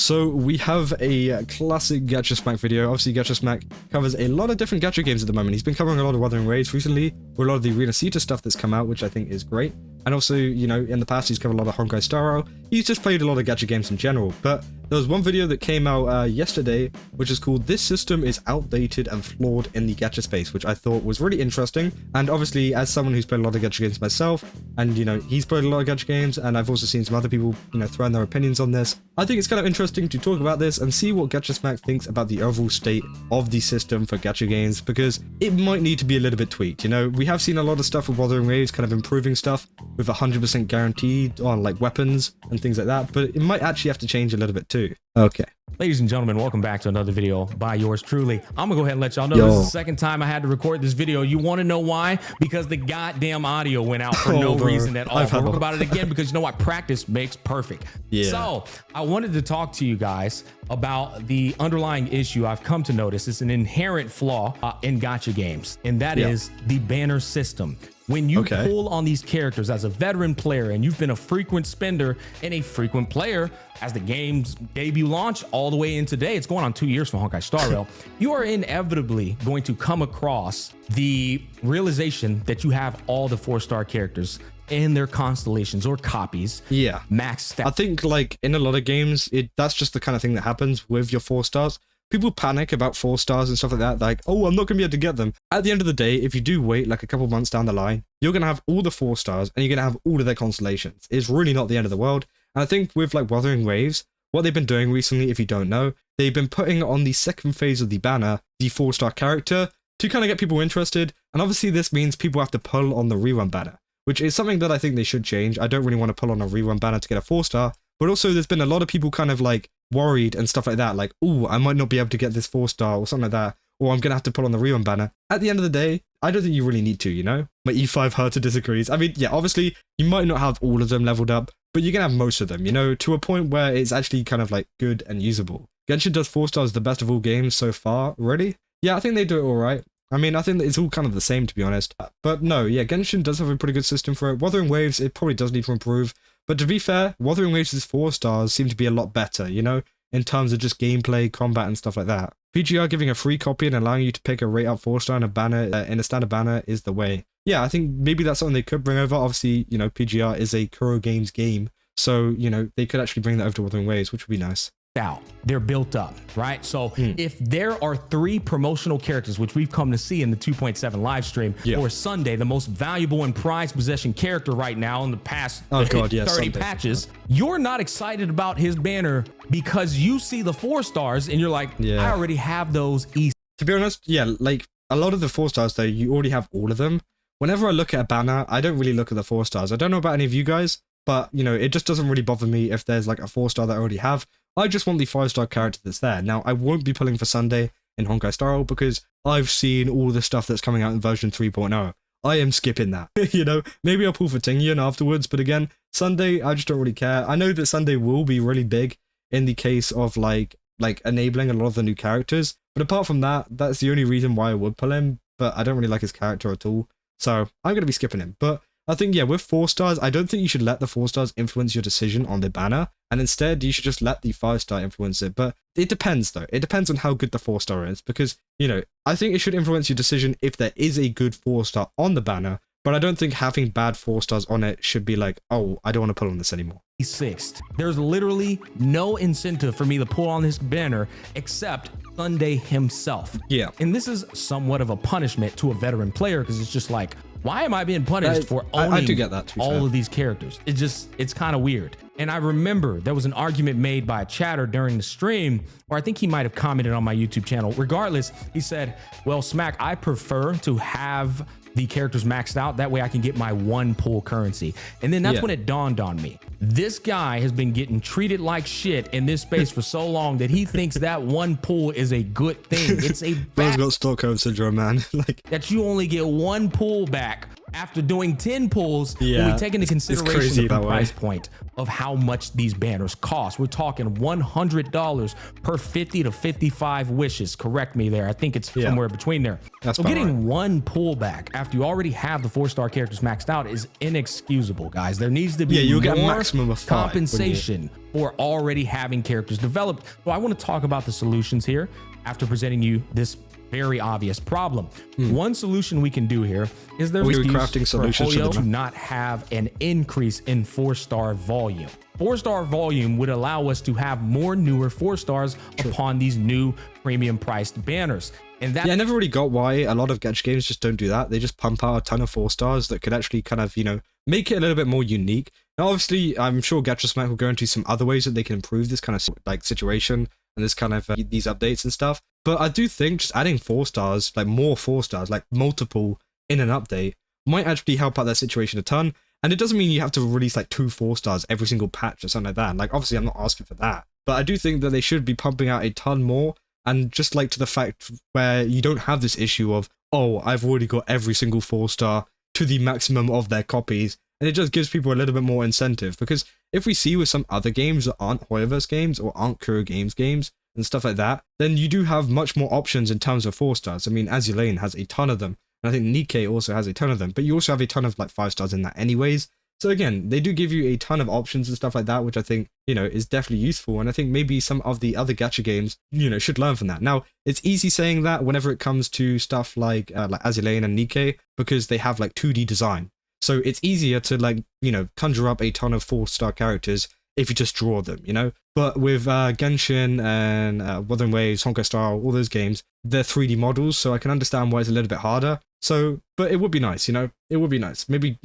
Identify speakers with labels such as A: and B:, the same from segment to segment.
A: So we have a classic Gacha Smack video. Obviously, Gacha Smack covers a lot of different Gacha games at the moment. He's been covering a lot of Wuthering Waves recently, or a lot of the rinascita stuff that's come out, which I think is great. And also, you know, in the past, he's covered a lot of Honkai Star Rail. He's just played a lot of Gacha games in general. But there was one video that came out yesterday, which is called "This System is Outdated and Flawed in the Gacha Space," which I thought was really interesting. And obviously, as someone who's played a lot of Gacha games myself, and, you know, he's played a lot of Gacha games, and I've also seen some other people, you know, throwing their opinions on this, I think it's kind of interesting to talk about this and see what Gacha Smack thinks about the overall state of the system for Gacha games, because it might need to be a little bit tweaked. You know, we have seen a lot of stuff with Wuthering Waves, kind of improving stuff with 100% guaranteed on like weapons and things like that, but it might actually have to change a little bit too. Okay.
B: Ladies and gentlemen, welcome back to another video by yours truly. I'm gonna go ahead and let y'all know this is the second time I had to record this video. You want to know why? Because the goddamn audio went out for no reason at all. We'll talk about it again because, you know what, practice makes perfect. Yeah. So I wanted to talk to you guys about the underlying issue I've come to notice is an inherent flaw in Gacha games, and that is the banner system. When you pull on these characters as a veteran player, and you've been a frequent spender and a frequent player as the game's debut launch all the way in today, it's going on 2 years for Honkai Star Rail, you are inevitably going to come across the realization that you have all the 4-star characters in their constellations or copies maxed out.
A: I think like in a lot of games, that's just the kind of thing that happens with your 4 stars. People panic about 4 stars and stuff like that, like, oh, I'm not going to be able to get them. At the end of the day, if you do wait like a couple months down the line, you're going to have all the 4 stars and you're going to have all of their constellations. It's really not the end of the world. And I think with like Wuthering Waves, what they've been doing recently, if you don't know, they've been putting on the second phase of the banner, the 4-star character, to kind of get people interested. And obviously this means people have to pull on the rerun banner, which is something that I think they should change. I don't really want to pull on a rerun banner to get a 4-star, but also there's been a lot of people kind of like worried and stuff like that, like, oh, I might not be able to get this 4-star or something like that, or I'm gonna have to pull on the rerun banner. At the end of the day, I don't think you really need to, you know? My E5 Herta disagrees. I mean, yeah, obviously you might not have all of them leveled up, but you're gonna have most of them, you know, to a point where it's actually kind of like good and usable. Genshin does 4 stars the best of all games so far, really? Yeah, I think they do it all right. I mean, I think that it's all kind of the same, to be honest. But no, yeah, Genshin does have a pretty good system for it. Wuthering Waves, it probably does need to improve. But to be fair, Wuthering Waves' 4 stars seem to be a lot better, you know, in terms of just gameplay, combat, and stuff like that. PGR giving a free copy and allowing you to pick a rate up 4-star in a banner, in a standard banner, is the way. Yeah, I think maybe that's something they could bring over. Obviously, you know, PGR is a Kuro Games game, so, you know, they could actually bring that over to Wuthering Waves, which would be nice.
B: Out, they're built up, right? So if there are 3 promotional characters, which we've come to see in the 2.7 live stream, or Sunday, the most valuable and prized possession character right now in the past 30 patches, you're not excited about his banner because you see the 4 stars and you're like, I already have those easy.
A: To be honest, yeah, like a lot of the 4 stars though, you already have all of them. Whenever I look at a banner, I don't really look at the 4 stars. I don't know about any of you guys, but, you know, it just doesn't really bother me if there's like a 4-star that I already have. I just want the 5-star character that's there. Now, I won't be pulling for Sunday in Honkai Star Rail because I've seen all the stuff that's coming out in version 3.0. I am skipping that. You know, maybe I'll pull for Tingyun afterwards, but again, Sunday, I just don't really care. I know that Sunday will be really big in the case of like enabling a lot of the new characters, but apart from that, that's the only reason why I would pull him, but I don't really like his character at all, so I'm going to be skipping him. But I think, yeah, with 4 stars, I don't think you should let the 4 stars influence your decision on the banner, and instead you should just let the 5-star influence it. But it depends, though. It depends on how good the 4-star is, because, you know, I think it should influence your decision if there is a good 4-star on the banner, but I don't think having bad 4 stars on it should be like, oh, I don't want to pull on this anymore.
B: 6th. There's literally no incentive for me to pull on this banner except Sunday himself. Yeah. And this is somewhat of a punishment to a veteran player because it's just like, why am I being punished for owning
A: I do get that,
B: all of these characters? It's kind of weird. And I remember there was an argument made by a chatter during the stream, or I think he might have commented on my YouTube channel. Regardless, he said, well, Smack, I prefer to have the characters maxed out. That way I can get my 1 pull currency. And then that's when it dawned on me. This guy has been getting treated like shit in this space for so long that he thinks that 1 pull is a good thing. It's a
A: Man's got Stockholm syndrome, man. Like
B: that you only get 1 pull back after doing 10 pulls. When we take into consideration the price point of how much these banners cost. We're talking $100 per 50 to 55 wishes. Correct me there. I think it's somewhere between there. So getting 1 pullback after you already have the 4-star characters maxed out is inexcusable, guys. There needs to be
A: you'll
B: more
A: get a maximum of 5,
B: compensation for already having characters developed. So I want to talk about the solutions here after presenting you this very obvious problem. One solution we can do here is there's
A: crafting solutions
B: to not have an increase in 4-star volume. 4-star volume would allow us to have more newer 4 stars upon these new premium priced banners. And that,
A: I never really got why a lot of gacha games just don't do that. They just pump out a ton of 4 stars that could actually kind of, make it a little bit more unique. Now, obviously, I'm sure Gacha Smacks will go into some other ways that they can improve this kind of like situation and this kind of these updates and stuff. But I do think just adding 4 stars, like more 4 stars, like multiple in an update, might actually help out that situation a ton. And it doesn't mean you have to release like 2 4 stars every single patch or something like that. Like, obviously, I'm not asking for that. But I do think that they should be pumping out a ton more. And just like to the fact where you don't have this issue of, oh, I've already got every single 4 star to the maximum of their copies. And it just gives people a little bit more incentive. Because if we see with some other games that aren't Hoyoverse games or aren't Kuro Games games and stuff like that, then you do have much more options in terms of 4 stars. I mean, Azulane has a ton of them. And I think Nikkei also has a ton of them. But you also have a ton of like 5 stars in that anyways. So again, they do give you a ton of options and stuff like that, which I think, is definitely useful. And I think maybe some of the other gacha games, should learn from that. Now, it's easy saying that whenever it comes to stuff like Azulane and Nikkei, because they have like 2D design. So it's easier to conjure up a ton of 4-star characters if you just draw them, But with Genshin and Wuthering Waves, Honkai Star, all those games, they're 3D models, so I can understand why it's a little bit harder. So, but it would be nice, it would be nice. Maybe,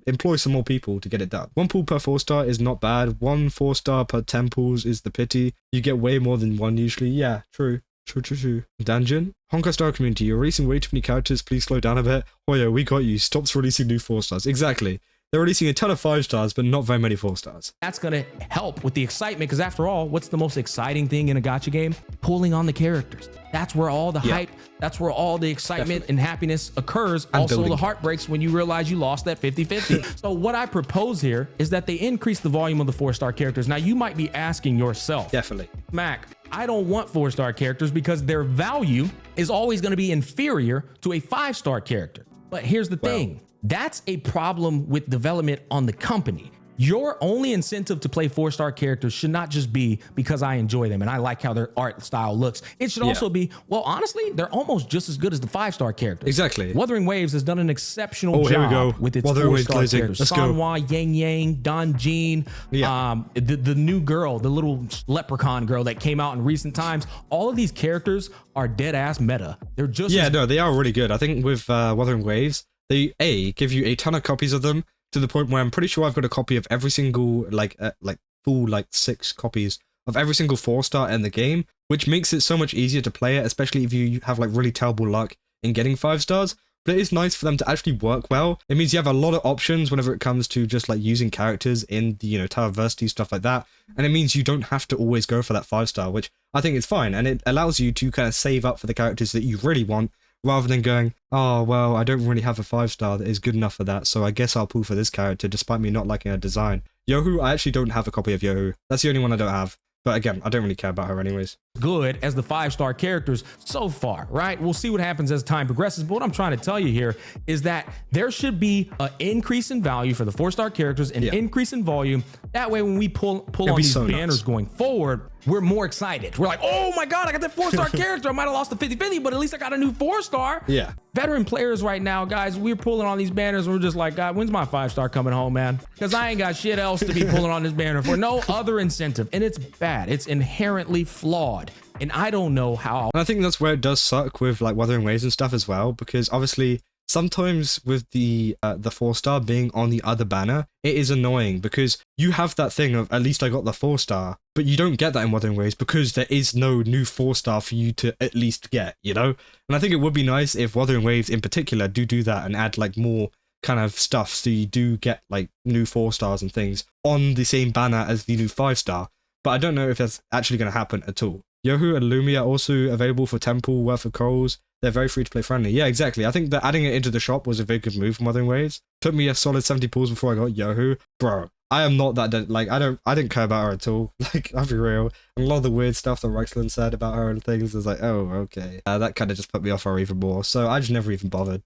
A: employ some more people to get it done. 1 pool per 4-star is not bad. 1 4-star per 10 pools is the pity. You get way more than 1 usually. Yeah, true. True. Dungeon. Honkai Star community, you're releasing way too many characters. Please slow down a bit. Hoyo, we got you. Stops releasing new 4 stars. Exactly. They're releasing a ton of 5 stars, but not very many 4 stars.
B: That's going to help with the excitement, because after all, what's the most exciting thing in a gacha game? Pulling on the characters. That's where all the hype, that's where all the excitement and happiness occurs. And also the heartbreaks when you realize you lost that 50-50. So what I propose here is that they increase the volume of the 4-star characters. Now, you might be asking yourself,
A: definitely,
B: Mac, I don't want 4-star characters because their value is always going to be inferior to a 5-star character. But here's the thing. That's a problem with development on the company. Your only incentive to play 4-star characters should not just be because I enjoy them and I like how their art style looks. It should also be, well, honestly, they're almost just as good as the 5-star characters.
A: Exactly.
B: Wuthering Waves has done an exceptional job with its 4-star characters. Sanhua, Yang Yang, Donjin, the new girl, the little leprechaun girl that came out in recent times. All of these characters are dead ass meta. They're just
A: they are really good. I think with Wuthering Waves, they give you a ton of copies of them, to the point where I'm pretty sure I've got a copy of every single, full 6 copies of every single 4-star in the game, which makes it so much easier to play it, especially if you have really terrible luck in getting 5 stars. But it is nice for them to actually work well. It means you have a lot of options whenever it comes to just using characters in the, Towerversity, stuff like that. And it means you don't have to always go for that 5-star, which I think is fine. And it allows you to kind of save up for the characters that you really want, rather than going, oh, well, I don't really have a 5-star that is good enough for that, so I guess I'll pull for this character despite me not liking her design. Yohu, I actually don't have a copy of Yohu. That's the only one I don't have. But again, I don't really care about her anyways.
B: Good as the 5-star characters so far, right? We'll see what happens as time progresses. But what I'm trying to tell you here is that there should be an increase in value for the 4-star characters, an increase in volume. That way, when we pull on these banners going forward, we're more excited. We're like, oh my God, I got that 4-star character. I might have lost the 50-50, but at least I got a new 4-star.
A: Yeah.
B: Veteran players right now, guys, we're pulling on these banners. And we're just like, God, when's my 5-star coming home, man? Because I ain't got shit else to be pulling on this banner for. No other incentive. And it's bad. It's inherently flawed. And I don't know how.
A: And I think that's where it does suck with Wuthering Waves and stuff as well, because obviously sometimes with the 4-star being on the other banner, it is annoying because you have that thing of, at least I got the 4-star, but you don't get that in Wuthering Waves because there is no new 4-star for you to at least get, And I think it would be nice if Wuthering Waves in particular do that and add more kind of stuff so you do get new 4-stars and things on the same banner as the new 5-star. But I don't know if that's actually going to happen at all. Yohu and Lumia also available for temple worth of corals. They're very free to play friendly. Yeah, exactly. I think that adding it into the shop was a very good move from Wuthering Waves. Took me a solid 70 pulls before I got Yohu. Bro, I am not that I didn't care about her at all. I'll be real. And a lot of the weird stuff that Rexland said about her and things is oh, okay. That kind of just put me off her even more. So I just never even bothered.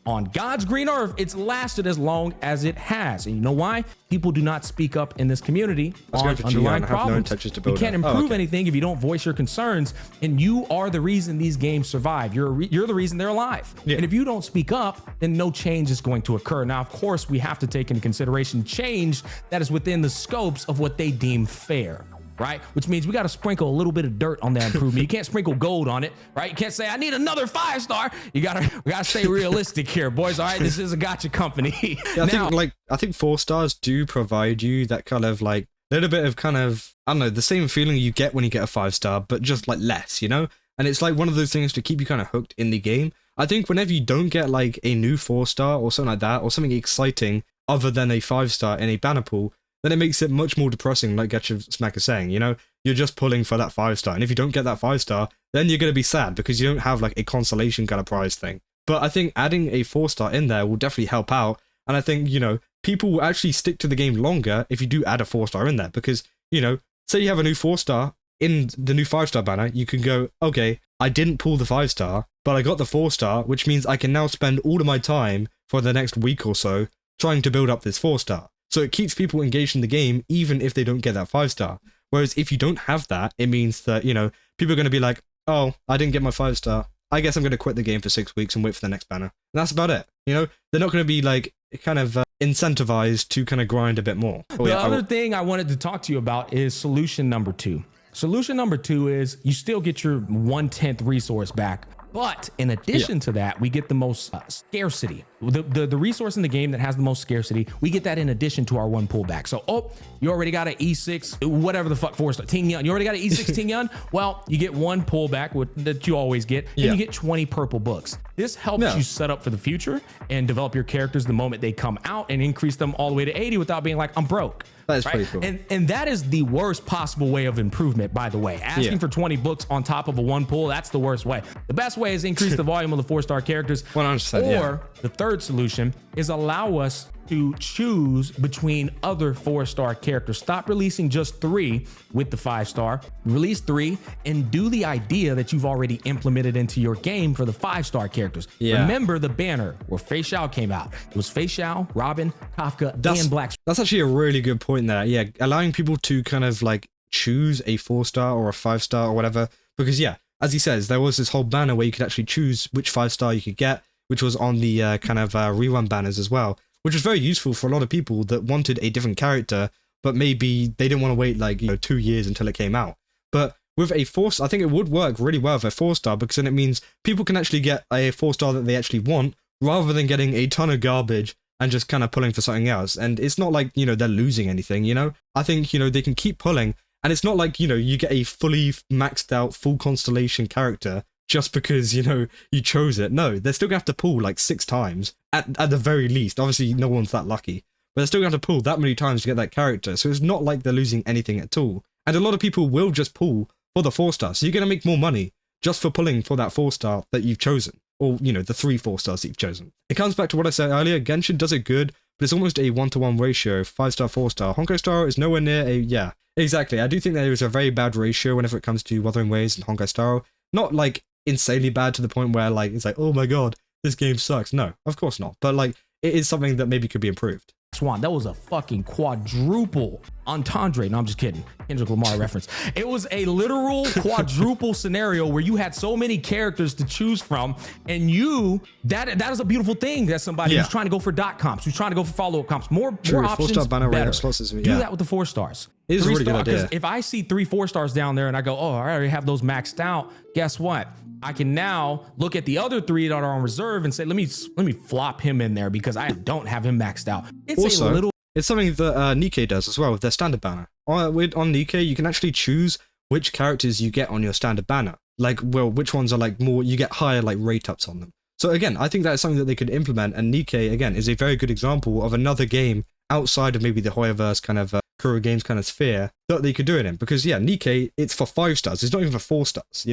B: on God's green earth, it's lasted as long as it has. And you know why? People do not speak up in this community on underlying problems. You can't improve anything if you don't voice your concerns, and you are the reason these games survive. You're the reason they're alive. And if you don't speak up, then no change is going to occur. Now, of course, we have to take into consideration change that is within the scopes of what they deem fair. Right? Which means we got to sprinkle a little bit of dirt on that improvement. You can't sprinkle gold on it, right? You can't say, I need another 5-star. We gotta stay realistic here, boys. All right, this is a gacha company.
A: Yeah, I think 4 stars do provide you that kind of like little bit of kind of, I don't know, the same feeling you get when you get a 5-star, but just like less, you know? And it's like one of those things to keep you kind of hooked in the game. I think whenever you don't get like a new 4-star or something like that, or something exciting other than a 5-star in a banner pool, then it makes it much more depressing, like Gacha Smacks is saying, you know? You're just pulling for that 5-star, and if you don't get that 5-star, then you're going to be sad because you don't have like a consolation kind of prize thing. But I think adding a 4-star in there will definitely help out, and I think, you know, people will actually stick to the game longer if you do add a 4-star in there, because, you know, say you have a new 4-star, in the new 5-star banner, you can go, okay, I didn't pull the 5-star, but I got the 4-star, which means I can now spend all of my time for the next week or so trying to build up this 4-star. So it keeps people engaged in the game, even if they don't get that 5-star. Whereas if you don't have that, it means that, you know, people are going to be like, oh, I didn't get my 5-star. I guess I'm going to quit the game for 6 weeks and wait for the next banner. And that's about it. You know, they're not going to be like kind of incentivized to kind of grind a bit more.
B: The other thing I wanted to talk to you about is solution number 2. Solution number 2 is you still get your 1/10 resource back. But in addition to that, we get the most scarcity. The resource in the game that has the most scarcity, we get that in addition to our 1 pullback. So, oh, you already got an E6, whatever the fuck 4-star, Ting Yun. You already got an E6 Ting Yun? Well, you get 1 pullback that you always get, and you get 20 purple books. This helps you set up for the future and develop your characters the moment they come out and increase them all the way to 80 without being like, I'm broke.
A: That is pretty cool.
B: And that is the worst possible way of improvement, by the way. Asking for 20 books on top of a 1 pull, that's the worst way. The best way is increase the volume of the 4-star characters.
A: 100%,
B: or the third solution is allow us to choose between other 4-star characters. Stop releasing just 3 with the 5-star. Release 3 and do the idea that you've already implemented into your game for the 5-star characters. Remember the banner where Fei Xiao came out. It was Fei Xiao, Robin, Kafka, and Black.
A: That's actually a really good point there. Yeah, allowing people to kind of like choose a 4-star or a 5-star or whatever. Because as he says, there was this whole banner where you could actually choose which 5-star you could get, which was on the kind of rerun banners as well, which was very useful for a lot of people that wanted a different character, but maybe they didn't want to wait like, 2 years until it came out. But with a 4-star, I think it would work really well with a 4-star, because then it means people can actually get a 4-star that they actually want, rather than getting a ton of garbage and just kind of pulling for something else. And it's not like, they're losing anything, I think, they can keep pulling, and it's not like, you get a fully maxed out full constellation character just because, you chose it. No, they're still gonna have to pull like 6 times at the very least. Obviously, no one's that lucky, but they're still gonna have to pull that many times to get that character. So it's not like they're losing anything at all. And a lot of people will just pull for the 4-star. So you're gonna make more money just for pulling for that 4-star that you've chosen, or, the 3 4-stars that you've chosen. It comes back to what I said earlier. Genshin does it good, but it's almost a 1-to-1 ratio, 5-star, 4-star. Honkai Star is nowhere near a, exactly. I do think there is a very bad ratio whenever it comes to Wuthering Waves and Honkai Star. Not like insanely bad to the point where like it's like, oh my god, this game sucks. No, of course not. But like, it is something that maybe could be improved.
B: Swan, that was a fucking quadruple entendre. No, I'm just kidding. Kendrick Lamar reference. It was a literal quadruple scenario where you had so many characters to choose from, and that is a beautiful thing. That somebody who's trying to go for dot comps, who's trying to go for follow-up comps, more options,
A: 4-star banner
B: better.
A: Do
B: that with the 4-stars.
A: It is a really good idea.
B: If I see 3 4-stars down there and I go, oh, I already have those maxed out, guess what? I can now look at the other 3 that are on reserve and say, let me flop him in there because I don't have him maxed out. It's
A: also,
B: a little.
A: It's something that Nikkei does as well with their standard banner. On Nikkei, you can actually choose which characters you get on your standard banner. Like, well, which ones are like more, you get higher like rate ups on them. So again, I think that's something that they could implement, and Nikkei, again, is a very good example of another game outside of maybe the Hoyoverse kind of Kuro Games kind of sphere that they could do it in. Because Nikkei, it's for 5-stars. It's not even for 4-stars,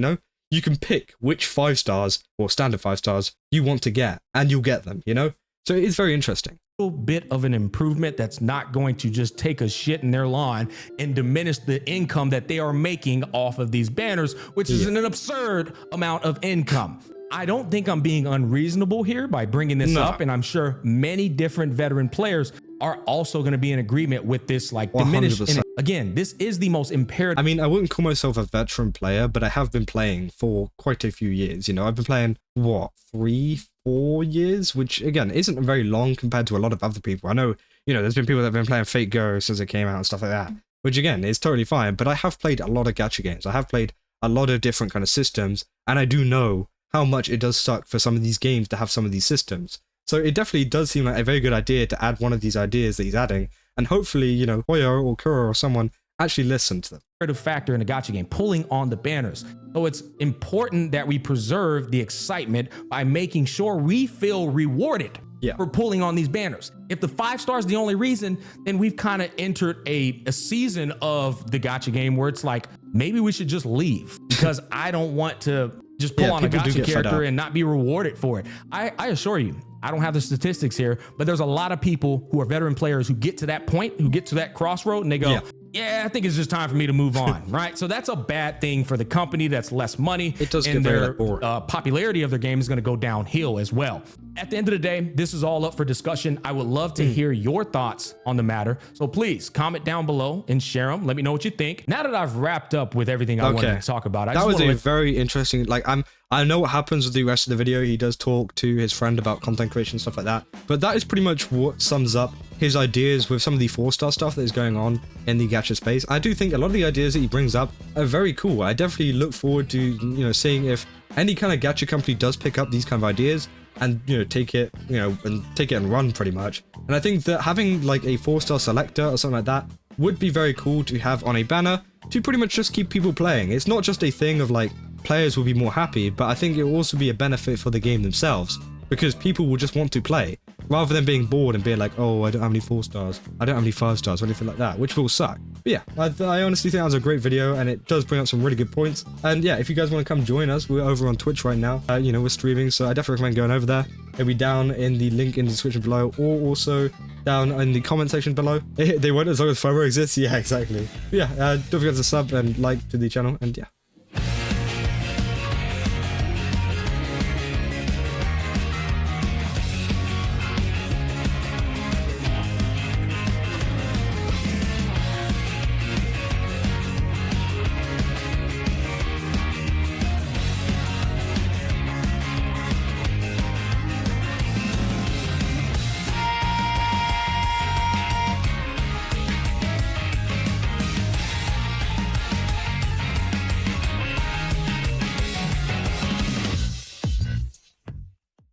A: You can pick which 5-stars or standard 5-stars you want to get, and you'll get them, So it is very interesting.
B: Little bit of an improvement that's not going to just take a shit in their lawn and diminish the income that they are making off of these banners, which is an absurd amount of income. I don't think I'm being unreasonable here by bringing this up, and I'm sure many different veteran players are also going to be in agreement with this, like, diminished. Again, this is the most imperative.
A: I mean, I wouldn't call myself a veteran player, but I have been playing for quite a few years. You know, I've been playing, what, 3-4 years, which again isn't very long compared to a lot of other people. I know, you know, there's been people that have been playing Fate Go since it came out and stuff like that, which again is totally fine. But I have played a lot of gacha games. I have played a lot of different kind of systems, and I do know how much it does suck for some of these games to have some of these systems. So it definitely does seem like a very good idea to add one of these ideas that he's adding, and hopefully, you know, Hoyo or Kuro or someone actually listen to them.
B: Factor in a gacha game, pulling on the banners. So it's important that we preserve the excitement by making sure we feel rewarded for pulling on these banners. If the 5 stars is the only reason, then we've kind of entered a season of the gacha game where it's like, maybe we should just leave because I don't want to just pull on a gacha character and not be rewarded for it. I assure you, I don't have the statistics here, but there's a lot of people who are veteran players who get to that point, who get to that crossroad, and they go, yeah, I think it's just time for me to move on, right? So that's a bad thing for the company. That's less money.
A: It does
B: and
A: get
B: their
A: very
B: popularity of their game is going to go downhill as well. At the end of the day, this is all up for discussion. I would love to hear your thoughts on the matter. So please comment down below and share them. Let me know what you think. Now that I've wrapped up with everything I wanted to talk about,
A: that was a very interesting, like, I know what happens with the rest of the video. He does talk to his friend about content creation, stuff like that. But that is pretty much what sums up his ideas with some of the 4-star stuff that is going on in the gacha space. I do think a lot of the ideas that he brings up are very cool. I definitely look forward to, you know, seeing if any kind of gacha company does pick up these kind of ideas and, you know, take it and run pretty much. And I think that having like a 4-star selector or something like that would be very cool to have on a banner to pretty much just keep people playing. It's not just a thing of like players will be more happy, but I think it will also be a benefit for the game themselves, because people will just want to play rather than being bored and being like, oh, I don't have any 4 stars, I don't have any 5 stars or anything like that, which will suck. But yeah, I honestly think that was a great video, and it does bring up some really good points. And yeah, if you guys want to come join us, we're over on Twitch right now. You know, we're streaming, so I definitely recommend going over there. It'll be down in the link in the description below, or also down in the comment section below. They won't, as long as FOMO exists. Yeah, exactly. But yeah, don't forget to sub and like to the channel, and yeah.